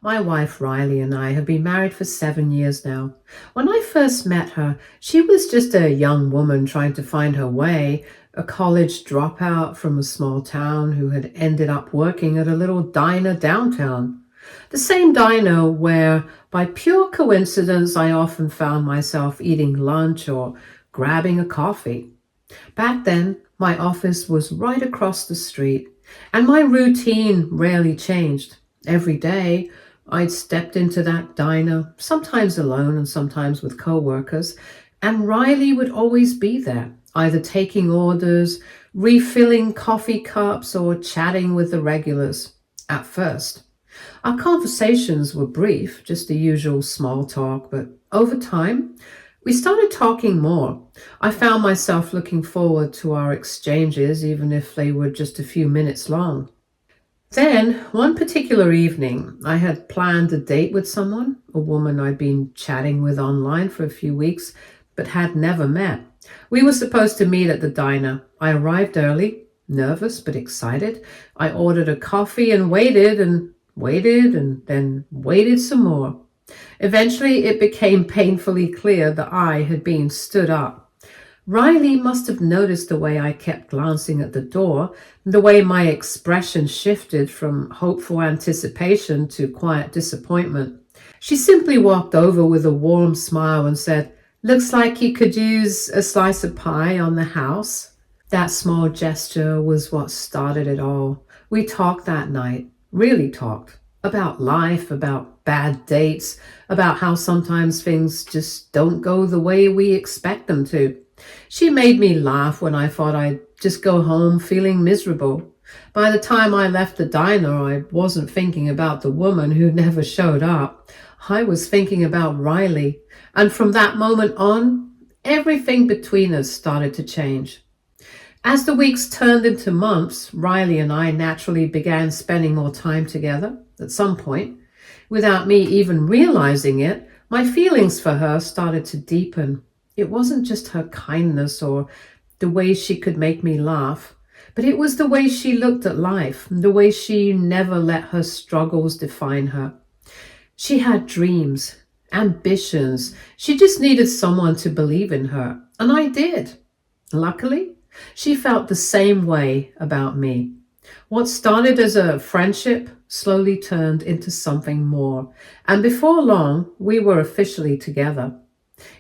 My wife Riley and I have been married for 7 years now. When I first met her, she was just a young woman trying to find her way, a college dropout from a small town who had ended up working at a little diner downtown. The same diner where, by pure coincidence, I often found myself eating lunch or grabbing a coffee. Back then, my office was right across the street, and my routine rarely changed. Every day, I'd stepped into that diner, sometimes alone and sometimes with coworkers, and Riley would always be there, either taking orders, refilling coffee cups, or chatting with the regulars. At first, our conversations were brief, just the usual small talk, but over time, we started talking more. I found myself looking forward to our exchanges, even if they were just a few minutes long. Then, one particular evening, I had planned a date with someone, a woman I'd been chatting with online for a few weeks, but had never met. We were supposed to meet at the diner. I arrived early, nervous but excited. I ordered a coffee and waited and then waited some more. Eventually, it became painfully clear that I had been stood up. Riley must have noticed the way I kept glancing at the door, the way my expression shifted from hopeful anticipation to quiet disappointment. She simply walked over with a warm smile and said, "Looks like you could use a slice of pie on the house." That small gesture was what started it all. We talked that night, really talked, about life, about bad dates, about how sometimes things just don't go the way we expect them to. She made me laugh when I thought I'd just go home feeling miserable. By the time I left the diner, I wasn't thinking about the woman who never showed up. I was thinking about Riley. And from that moment on, everything between us started to change. As the weeks turned into months, Riley and I naturally began spending more time together. At some point, without me even realizing it, my feelings for her started to deepen. It wasn't just her kindness or the way she could make me laugh, but it was the way she looked at life, the way she never let her struggles define her. She had dreams, ambitions. She just needed someone to believe in her, and I did. Luckily, she felt the same way about me. What started as a friendship slowly turned into something more, and before long, we were officially together.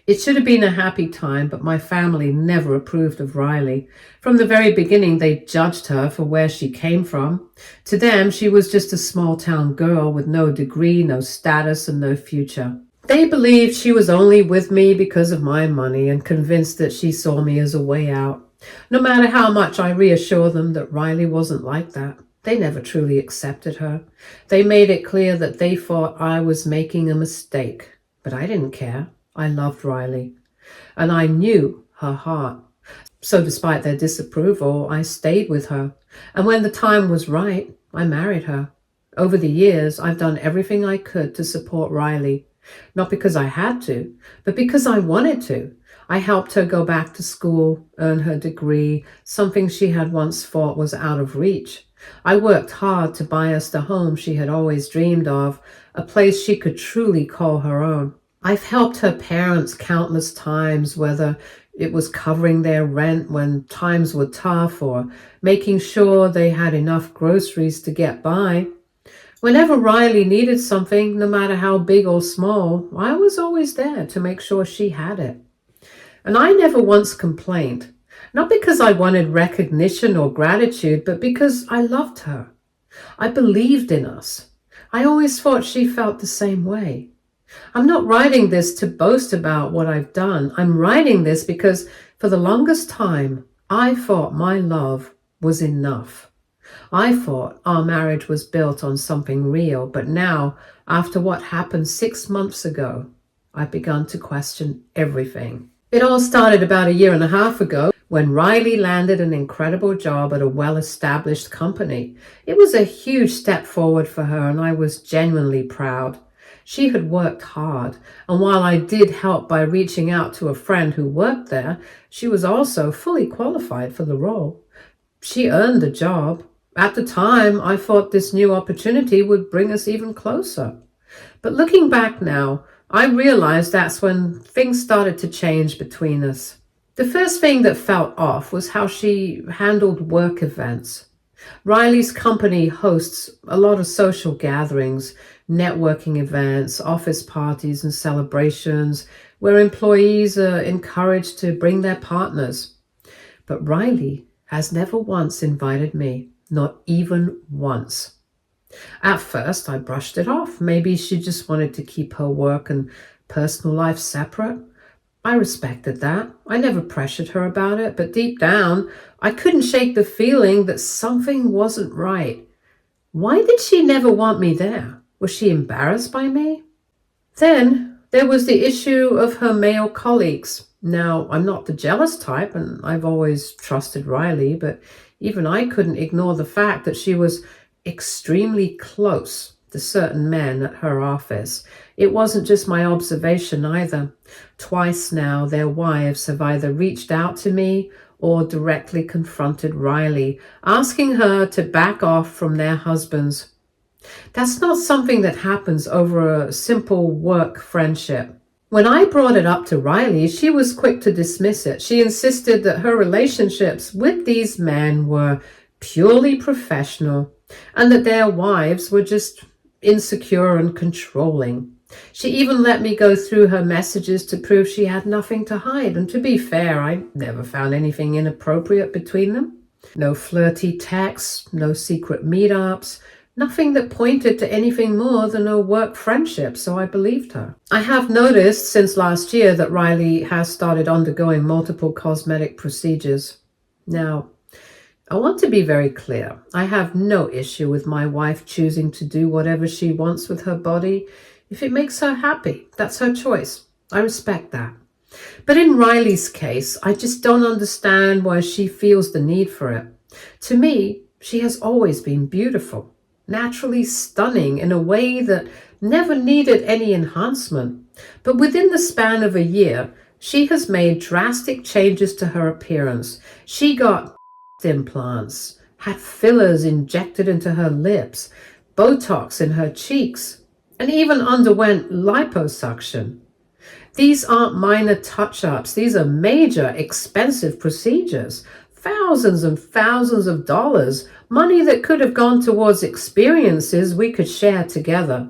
It should have been a happy time, but my family never approved of Riley. From the very beginning, they judged her for where she came from. To them, she was just a small-town girl with no degree, no status, and no future. They believed she was only with me because of my money and convinced that she saw me as a way out. No matter how much I reassured them that Riley wasn't like that, they never truly accepted her. They made it clear that they thought I was making a mistake, but I didn't care. I loved Riley, and I knew her heart. So despite their disapproval, I stayed with her, and when the time was right, I married her. Over the years, I've done everything I could to support Riley, not because I had to, but because I wanted to. I helped her go back to school, earn her degree, something she had once thought was out of reach. I worked hard to buy us the home she had always dreamed of, a place she could truly call her own. I've helped her parents countless times, whether it was covering their rent when times were tough or making sure they had enough groceries to get by. Whenever Riley needed something, no matter how big or small, I was always there to make sure she had it. And I never once complained, not because I wanted recognition or gratitude, but because I loved her. I believed in us. I always thought she felt the same way. I'm not writing this to boast about what I've done. I'm writing this because for the longest time, I thought my love was enough. I thought our marriage was built on something real, but now, after what happened 6 months ago, I've begun to question everything. It all started about a year and a half ago when Riley landed an incredible job at a well-established company. It was a huge step forward for her, and I was genuinely proud. She had worked hard, and while I did help by reaching out to a friend who worked there, she was also fully qualified for the role. She earned the job. At the time, I thought this new opportunity would bring us even closer. But looking back now, I realized that's when things started to change between us. The first thing that felt off was how she handled work events. Riley's company hosts a lot of social gatherings, networking events, office parties, and celebrations where employees are encouraged to bring their partners. But Riley has never once invited me, not even once. At first, I brushed it off. Maybe she just wanted to keep her work and personal life separate. I respected that. I never pressured her about it, but deep down, I couldn't shake the feeling that something wasn't right. Why did she never want me there? Was she embarrassed by me? Then there was the issue of her male colleagues. Now, I'm not the jealous type, and I've always trusted Riley, but even I couldn't ignore the fact that she was extremely close to certain men at her office. It wasn't just my observation either. Twice now, their wives have either reached out to me or directly confronted Riley, asking her to back off from their husbands. That's not something that happens over a simple work friendship. When I brought it up to Riley, she was quick to dismiss it. She insisted that her relationships with these men were purely professional and that their wives were just insecure and controlling. She even let me go through her messages to prove she had nothing to hide. And to be fair, I never found anything inappropriate between them. No flirty texts, no secret meetups, nothing that pointed to anything more than a work friendship, so I believed her. I have noticed since last year that Riley has started undergoing multiple cosmetic procedures. Now, I want to be very clear. I have no issue with my wife choosing to do whatever she wants with her body. If it makes her happy, that's her choice. I respect that. But in Riley's case, I just don't understand why she feels the need for it. To me, she has always been beautiful, naturally stunning in a way that never needed any enhancement. But within the span of a year, she has made drastic changes to her appearance. She got implants, had fillers injected into her lips, Botox in her cheeks, and even underwent liposuction. These aren't minor touch-ups. These are major, expensive procedures. Thousands and thousands of dollars, money that could have gone towards experiences we could share together,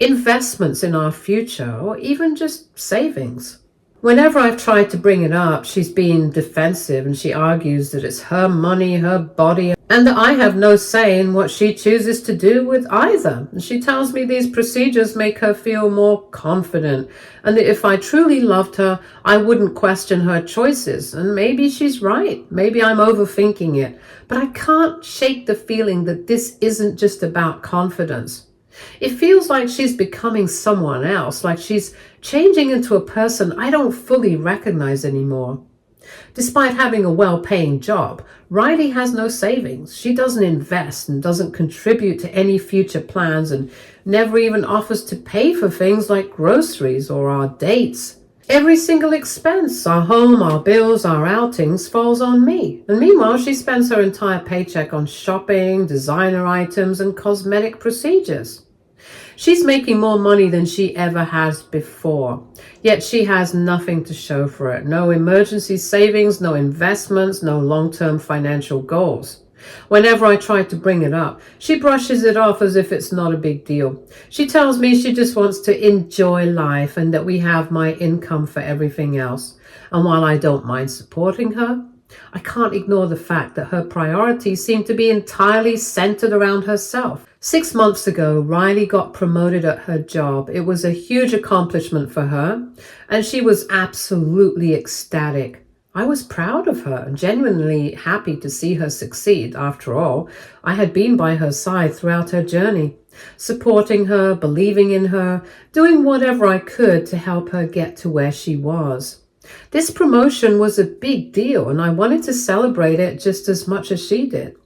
investments in our future, or even just savings. Whenever I've tried to bring it up, she's been defensive and she argues that it's her money, her body, and that I have no say in what she chooses to do with either. And she tells me these procedures make her feel more confident and that if I truly loved her, I wouldn't question her choices. And maybe she's right. Maybe I'm overthinking it. But I can't shake the feeling that this isn't just about confidence. It feels like she's becoming someone else, like she's changing into a person I don't fully recognize anymore. Despite having a well-paying job, Riley has no savings. She doesn't invest and doesn't contribute to any future plans and never even offers to pay for things like groceries or our dates. Every single expense, our home, our bills, our outings, falls on me. And meanwhile, she spends her entire paycheck on shopping, designer items, and cosmetic procedures. She's making more money than she ever has before, yet she has nothing to show for it. No emergency savings, no investments, no long-term financial goals. Whenever I try to bring it up, she brushes it off as if it's not a big deal. She tells me she just wants to enjoy life and that we have my income for everything else. And while I don't mind supporting her, I can't ignore the fact that her priorities seem to be entirely centered around herself. 6 months ago, Riley got promoted at her job. It was a huge accomplishment for her, and she was absolutely ecstatic. I was proud of her and genuinely happy to see her succeed. After all, I had been by her side throughout her journey, supporting her, believing in her, doing whatever I could to help her get to where she was. This promotion was a big deal, and I wanted to celebrate it just as much as she did.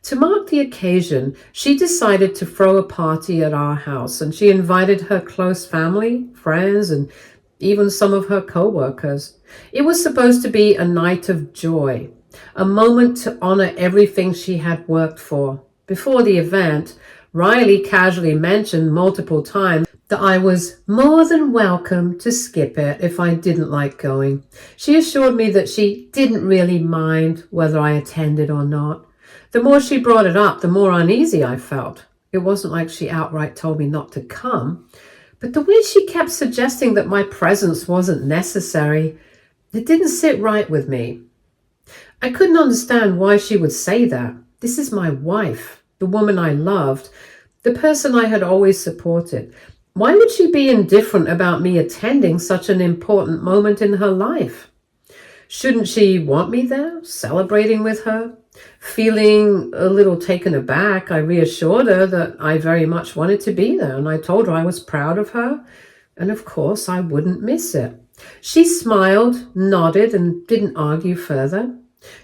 To mark the occasion, she decided to throw a party at our house, and she invited her close family, friends, and even some of her co-workers. It was supposed to be a night of joy, a moment to honor everything she had worked for. Before the event, Riley casually mentioned multiple times that I was more than welcome to skip it if I didn't like going. She assured me that she didn't really mind whether I attended or not. The more she brought it up, the more uneasy I felt. It wasn't like she outright told me not to come, but the way she kept suggesting that my presence wasn't necessary, it didn't sit right with me. I couldn't understand why she would say that. This is my wife, the woman I loved, the person I had always supported. Why would she be indifferent about me attending such an important moment in her life? Shouldn't she want me there, celebrating with her? Feeling a little taken aback, I reassured her that I very much wanted to be there, and I told her I was proud of her, and of course I wouldn't miss it. She smiled, nodded, and didn't argue further.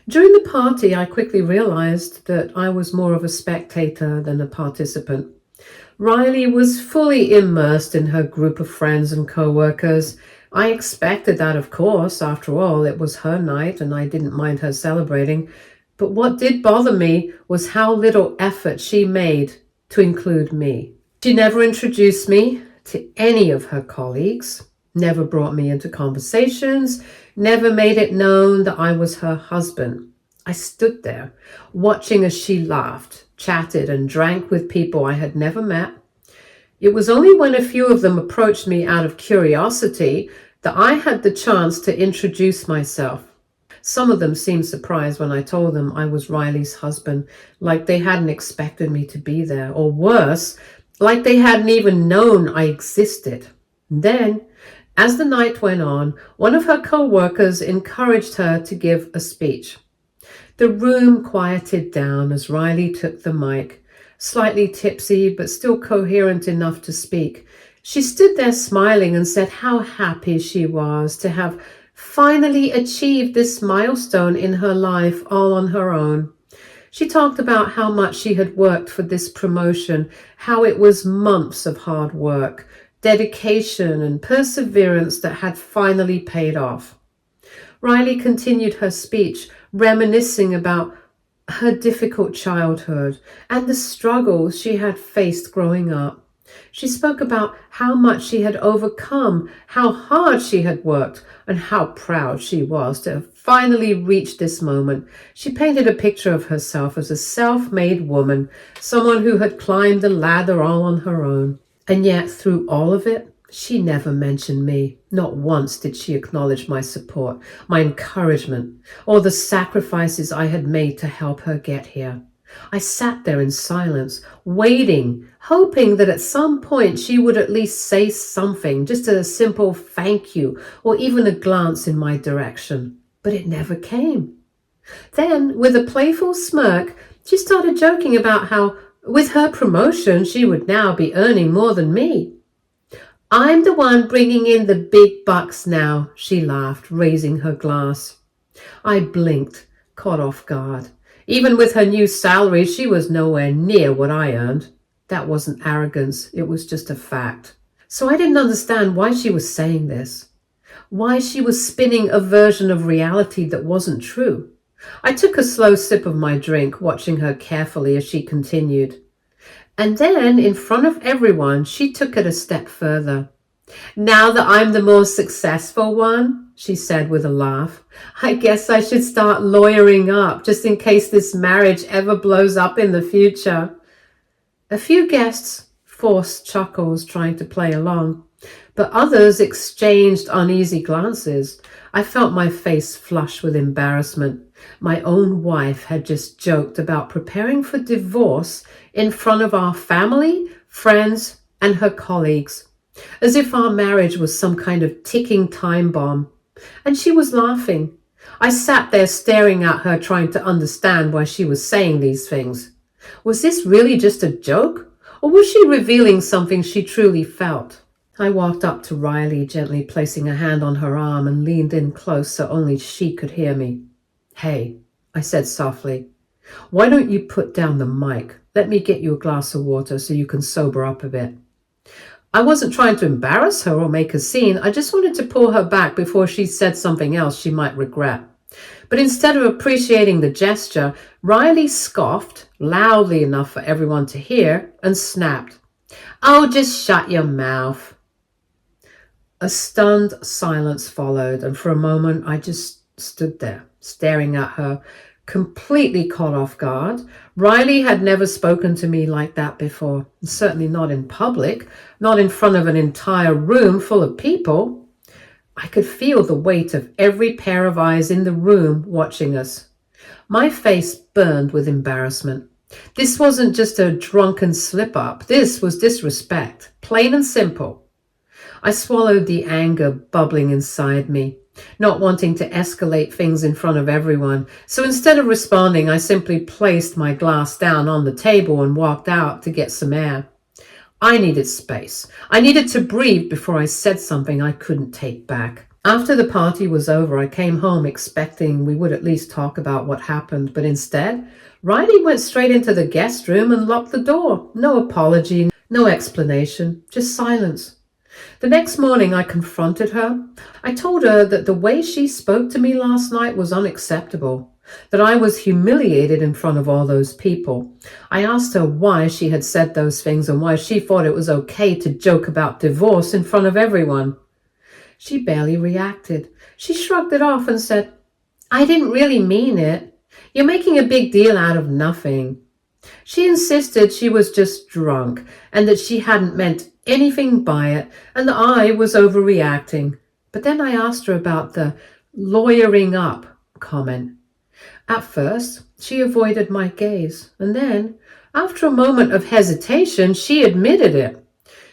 During the party, I quickly realized that I was more of a spectator than a participant. Riley was fully immersed in her group of friends and co-workers. I expected that, of course. After all, it was her night and I didn't mind her celebrating. But what did bother me was how little effort she made to include me. She never introduced me to any of her colleagues, never brought me into conversations, never made it known that I was her husband. I stood there, watching as she laughed, chatted, and drank with people I had never met. It was only when a few of them approached me out of curiosity that I had the chance to introduce myself. Some of them seemed surprised when I told them I was Riley's husband, like they hadn't expected me to be there, or worse, like they hadn't even known I existed. Then, as the night went on, one of her co-workers encouraged her to give a speech. The room quieted down as Riley took the mic, slightly tipsy but still coherent enough to speak. She stood there smiling and said how happy she was to have finally achieved this milestone in her life all on her own. She talked about how much she had worked for this promotion, how it was months of hard work, dedication, and perseverance that had finally paid off. Riley continued her speech, reminiscing about her difficult childhood and the struggles she had faced growing up. She spoke about how much she had overcome, how hard she had worked, and how proud she was to have finally reached this moment. She painted a picture of herself as a self-made woman, someone who had climbed the ladder all on her own. And yet, through all of it, she never mentioned me. Not once did she acknowledge my support, my encouragement, or the sacrifices I had made to help her get here. I sat there in silence, waiting, hoping that at some point she would at least say something, just a simple thank you, or even a glance in my direction. But it never came. Then, with a playful smirk, she started joking about how, with her promotion, she would now be earning more than me. I'm the one bringing in the big bucks now, she laughed, raising her glass. I blinked, caught off guard. Even with her new salary, she was nowhere near what I earned. That wasn't arrogance, it was just a fact. So I didn't understand why she was saying this, why she was spinning a version of reality that wasn't true. I took a slow sip of my drink, watching her carefully as she continued. And then, in front of everyone, she took it a step further. Now that I'm the more successful one, she said with a laugh, I guess I should start lawyering up just in case this marriage ever blows up in the future. A few guests forced chuckles trying to play along, but others exchanged uneasy glances. I felt my face flush with embarrassment. My own wife had just joked about preparing for divorce in front of our family, friends, and her colleagues, as if our marriage was some kind of ticking time bomb. And she was laughing. I sat there staring at her, trying to understand why she was saying these things. Was this really just a joke, or was she revealing something she truly felt? I walked up to Riley, gently placing a hand on her arm, and leaned in close so only she could hear me. Hey, I said softly, why don't you put down the mic? Let me get you a glass of water so you can sober up a bit. I wasn't trying to embarrass her or make a scene. I just wanted to pull her back before she said something else she might regret. But instead of appreciating the gesture, Riley scoffed loudly enough for everyone to hear and snapped, "Oh, just shut your mouth." A stunned silence followed, and for a moment I just stood there, staring at her, completely caught off guard. Riley had never spoken to me like that before, certainly not in public, not in front of an entire room full of people. I could feel the weight of every pair of eyes in the room watching us. My face burned with embarrassment. This wasn't just a drunken slip-up. This was disrespect, plain and simple. I swallowed the anger bubbling inside me, not wanting to escalate things in front of everyone. So instead of responding, I simply placed my glass down on the table and walked out to get some air. I needed space. I needed to breathe before I said something I couldn't take back. After the party was over, I came home expecting we would at least talk about what happened, but instead, Riley went straight into the guest room and locked the door. No apology, no explanation, just silence. The next morning, I confronted her. I told her that the way she spoke to me last night was unacceptable, that I was humiliated in front of all those people. I asked her why she had said those things and why she thought it was okay to joke about divorce in front of everyone. She barely reacted. She shrugged it off and said, "I didn't really mean it. You're making a big deal out of nothing." She insisted she was just drunk and that she hadn't meant anything by it and that I was overreacting. But then I asked her about the lawyering up comment. At first, she avoided my gaze, and then, after a moment of hesitation, she admitted it.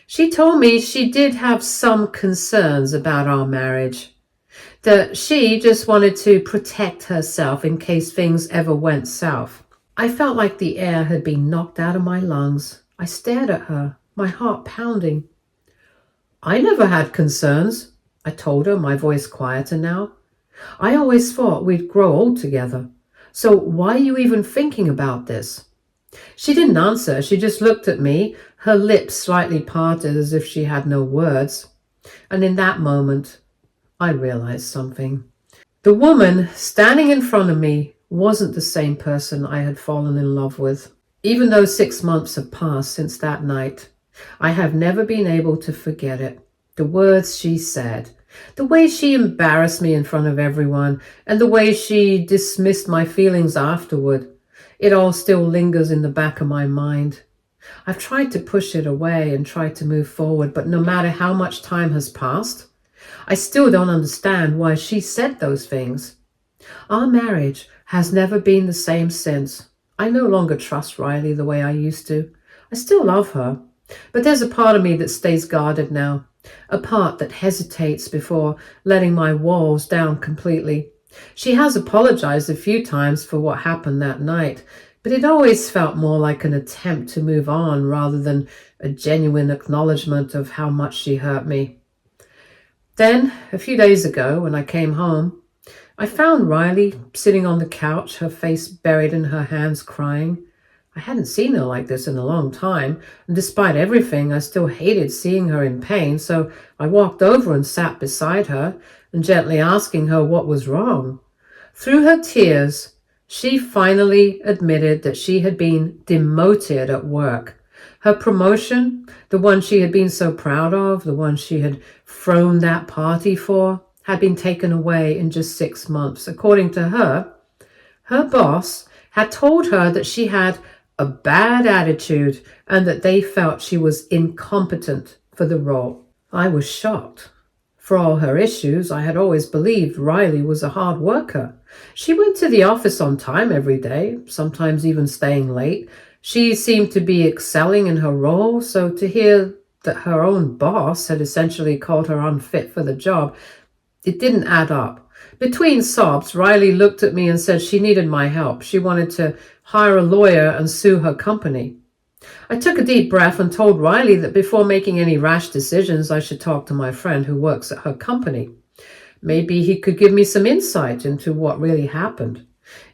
She told me she did have some concerns about our marriage, that she just wanted to protect herself in case things ever went south. I felt like the air had been knocked out of my lungs. I stared at her, my heart pounding. "I never had concerns," I told her, my voice quieter now. "I always thought we'd grow old together. So why are you even thinking about this?" She didn't answer. She just looked at me, her lips slightly parted as if she had no words. And in that moment, I realized something. The woman standing in front of me wasn't the same person I had fallen in love with. Even though 6 months have passed since that night, I have never been able to forget it. The words she said, the way she embarrassed me in front of everyone, and the way she dismissed my feelings afterward. It all still lingers in the back of my mind. I've tried to push it away and tried to move forward, but no matter how much time has passed, I still don't understand why she said those things. Our marriage has never been the same since. I no longer trust Riley the way I used to. I still love her, but there's a part of me that stays guarded now, a part that hesitates before letting my walls down completely. She has apologized a few times for what happened that night, but it always felt more like an attempt to move on rather than a genuine acknowledgement of how much she hurt me. Then, a few days ago, when I came home, I found Riley sitting on the couch, her face buried in her hands, crying. I hadn't seen her like this in a long time, and despite everything, I still hated seeing her in pain, so I walked over and sat beside her, and gently asking her what was wrong. Through her tears, she finally admitted that she had been demoted at work. Her promotion, the one she had been so proud of, the one she had thrown that party for, had been taken away in just 6 months. According to her, her boss had told her that she had a bad attitude and that they felt she was incompetent for the role. I was shocked. For all her issues, I had always believed Riley was a hard worker. She went to the office on time every day, sometimes even staying late. She seemed to be excelling in her role, so to hear that her own boss had essentially called her unfit for the job, it didn't add up. Between sobs, Riley looked at me and said she needed my help. She wanted to hire a lawyer and sue her company. I took a deep breath and told Riley that before making any rash decisions, I should talk to my friend who works at her company. Maybe he could give me some insight into what really happened.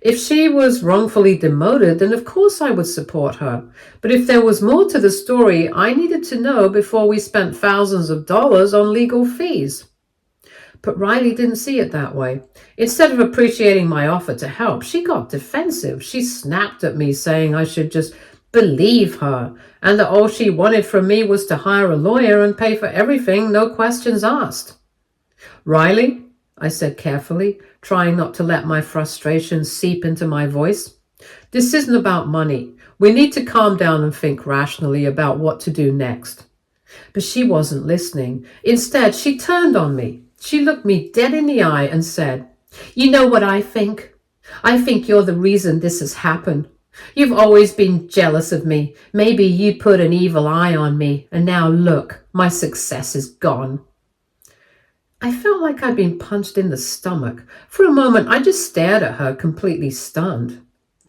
If she was wrongfully demoted, then of course I would support her. But if there was more to the story, I needed to know before we spent thousands of dollars on legal fees. But Riley didn't see it that way. Instead of appreciating my offer to help, she got defensive. She snapped at me, saying I should just believe her, and that all she wanted from me was to hire a lawyer and pay for everything, no questions asked. Riley, I said carefully, trying not to let my frustration seep into my voice, this isn't about money. We need to calm down and think rationally about what to do next. But she wasn't listening. Instead, she turned on me. She looked me dead in the eye and said, "You know what I think? I think you're the reason this has happened. You've always been jealous of me. Maybe you put an evil eye on me, and now look, my success is gone." I felt like I'd been punched in the stomach. For a moment, I just stared at her, completely stunned.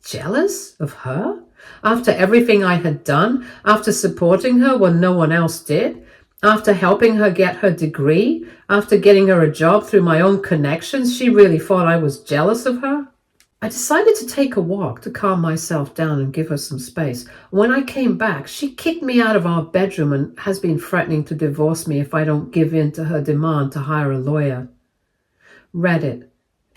Jealous of her? After everything I had done? After supporting her when no one else did? After helping her get her degree? After getting her a job through my own connections? She really thought I was jealous of her? I decided to take a walk to calm myself down and give her some space. When I came back, she kicked me out of our bedroom and has been threatening to divorce me if I don't give in to her demand to hire a lawyer. Reddit.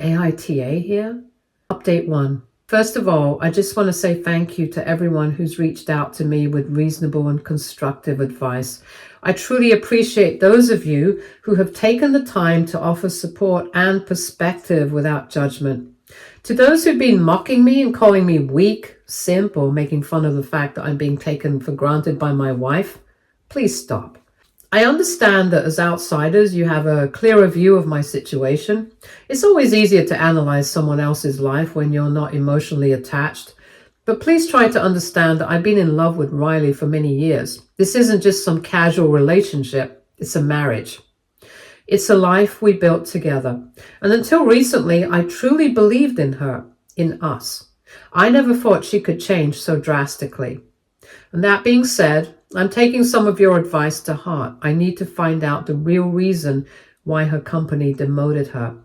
AITA here? Update 1. First of all, I just want to say thank you to everyone who's reached out to me with reasonable and constructive advice. I truly appreciate those of you who have taken the time to offer support and perspective without judgment. To those who've been mocking me and calling me weak, simp, or making fun of the fact that I'm being taken for granted by my wife, please stop. I understand that as outsiders, you have a clearer view of my situation. It's always easier to analyze someone else's life when you're not emotionally attached. But please try to understand that I've been in love with Riley for many years. This isn't just some casual relationship. It's a marriage. It's a life we built together. And until recently, I truly believed in her, in us. I never thought she could change so drastically. And that being said, I'm taking some of your advice to heart. I need to find out the real reason why her company demoted her.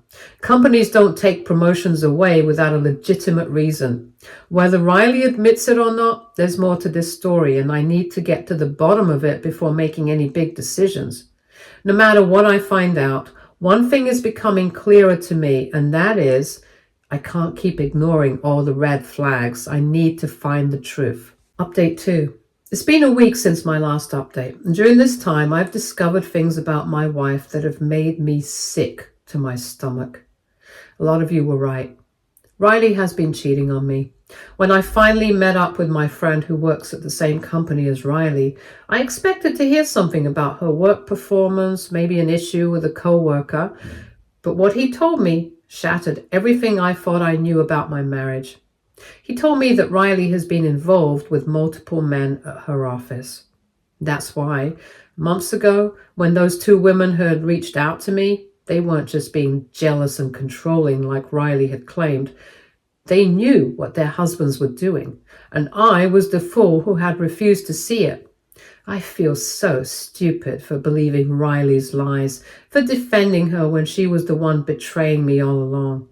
Companies don't take promotions away without a legitimate reason. Whether Riley admits it or not, there's more to this story, and I need to get to the bottom of it before making any big decisions. No matter what I find out, one thing is becoming clearer to me, and that is I can't keep ignoring all the red flags. I need to find the truth. Update 2. It's been a week since my last update, and during this time I've discovered things about my wife that have made me sick to my stomach. A lot of you were right. Riley has been cheating on me. When I finally met up with my friend who works at the same company as Riley, I expected to hear something about her work performance, maybe an issue with a co-worker, but what he told me shattered everything I thought I knew about my marriage. He told me that Riley has been involved with multiple men at her office. That's why, months ago, when those two women had reached out to me, they weren't just being jealous and controlling like Riley had claimed. They knew what their husbands were doing, and I was the fool who had refused to see it. I feel so stupid for believing Riley's lies, for defending her when she was the one betraying me all along.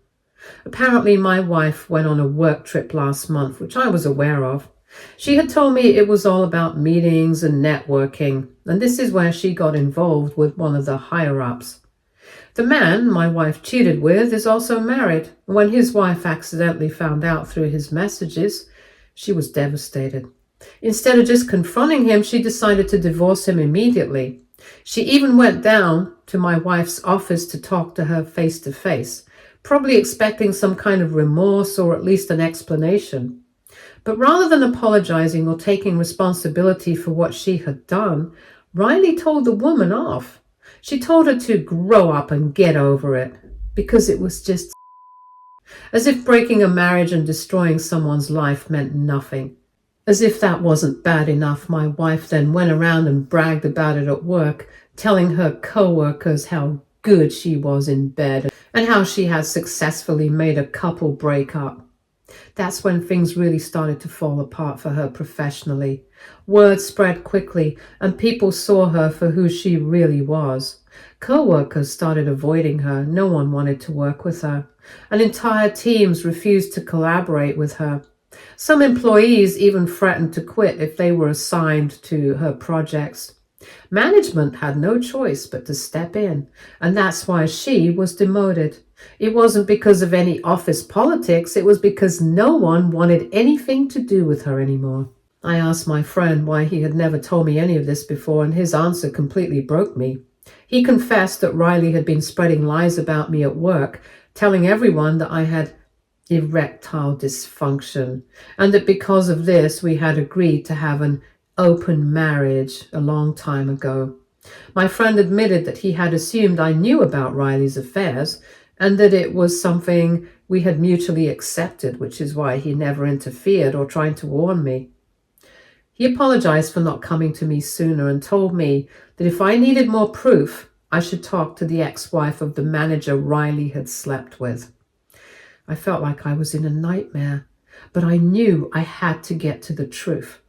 Apparently, my wife went on a work trip last month, which I was aware of. She had told me it was all about meetings and networking, and this is where she got involved with one of the higher-ups. The man my wife cheated with is also married. When his wife accidentally found out through his messages, she was devastated. Instead of just confronting him, she decided to divorce him immediately. She even went down to my wife's office to talk to her face to face, probably expecting some kind of remorse or at least an explanation. But rather than apologizing or taking responsibility for what she had done, Riley told the woman off. She told her to grow up and get over it, because it was just as if breaking a marriage and destroying someone's life meant nothing. As if that wasn't bad enough, my wife then went around and bragged about it at work, telling her co-workers how good she was in bed and how she had successfully made a couple break up. That's when things really started to fall apart for her professionally. Word spread quickly, and people saw her for who she really was. Co-workers started avoiding her. No one wanted to work with her. And entire teams refused to collaborate with her. Some employees even threatened to quit if they were assigned to her projects. Management had no choice but to step in, and that's why she was demoted. It wasn't because of any office politics, it was because no one wanted anything to do with her anymore. I asked my friend why he had never told me any of this before, and his answer completely broke me. He confessed that Riley had been spreading lies about me at work, telling everyone that I had erectile dysfunction, and that because of this we had agreed to have an open marriage a long time ago. My friend admitted that he had assumed I knew about Riley's affairs and that it was something we had mutually accepted, which is why he never interfered or tried to warn me. He apologized for not coming to me sooner and told me that if I needed more proof, I should talk to the ex-wife of the manager Riley had slept with. I felt like I was in a nightmare, but I knew I had to get to the truth.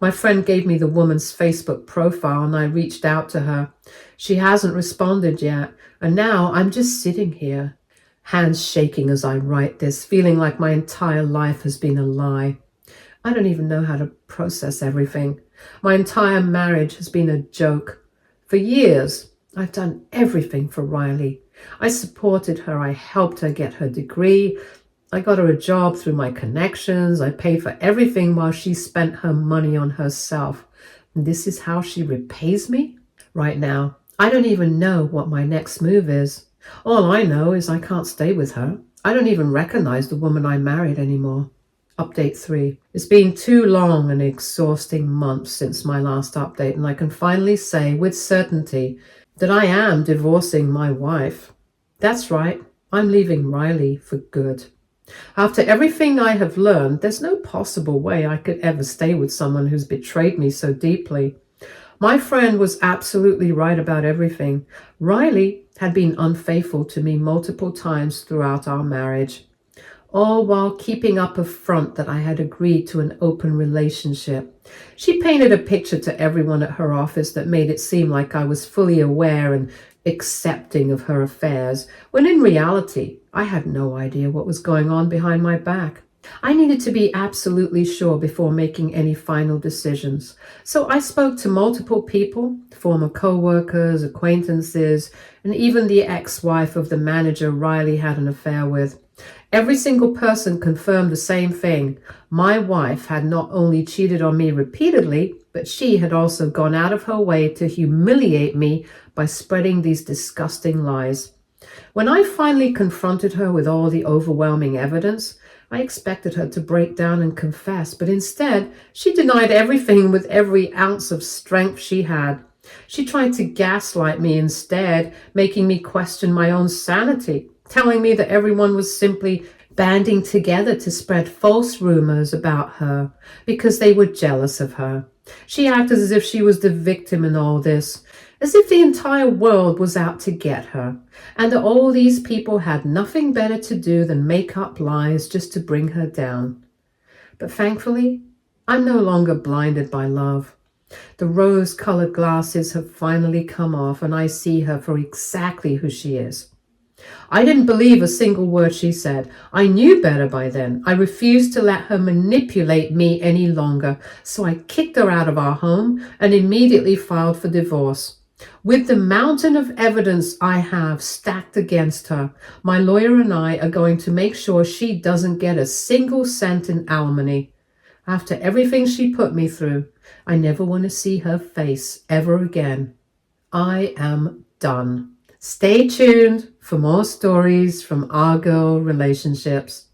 My friend gave me the woman's Facebook profile and I reached out to her. She hasn't responded yet, and now I'm just sitting here, hands shaking as I write this, feeling like my entire life has been a lie. I don't even know how to process everything. My entire marriage has been a joke. For years, I've done everything for Riley. I supported her. I helped her get her degree. I got her a job through my connections. I paid for everything while she spent her money on herself. And this is how she repays me? Right now, I don't even know what my next move is. All I know is I can't stay with her. I don't even recognize the woman I married anymore. Update 3. It's been 2 long and exhausting months since my last update, and I can finally say with certainty that I am divorcing my wife. That's right, I'm leaving Riley for good. After everything I have learned, there's no possible way I could ever stay with someone who's betrayed me so deeply. My friend was absolutely right about everything. Riley had been unfaithful to me multiple times throughout our marriage, all while keeping up a front that I had agreed to an open relationship. She painted a picture to everyone at her office that made it seem like I was fully aware and accepting of her affairs, when in reality, I had no idea what was going on behind my back. I needed to be absolutely sure before making any final decisions. So I spoke to multiple people, former co-workers, acquaintances, and even the ex-wife of the manager Riley had an affair with. Every single person confirmed the same thing. My wife had not only cheated on me repeatedly, but she had also gone out of her way to humiliate me by spreading these disgusting lies. When I finally confronted her with all the overwhelming evidence, I expected her to break down and confess, but instead, she denied everything with every ounce of strength she had. She tried to gaslight me instead, making me question my own sanity, telling me that everyone was simply banding together to spread false rumors about her because they were jealous of her. She acted as if she was the victim in all this, as if the entire world was out to get her, and that all these people had nothing better to do than make up lies just to bring her down. But thankfully, I'm no longer blinded by love. The rose-colored glasses have finally come off, and I see her for exactly who she is. I didn't believe a single word she said. I knew better by then. I refused to let her manipulate me any longer, so I kicked her out of our home and immediately filed for divorce. With the mountain of evidence I have stacked against her, my lawyer and I are going to make sure she doesn't get a single cent in alimony. After everything she put me through, I never want to see her face ever again. I am done. Stay tuned for more stories from our girl relationships.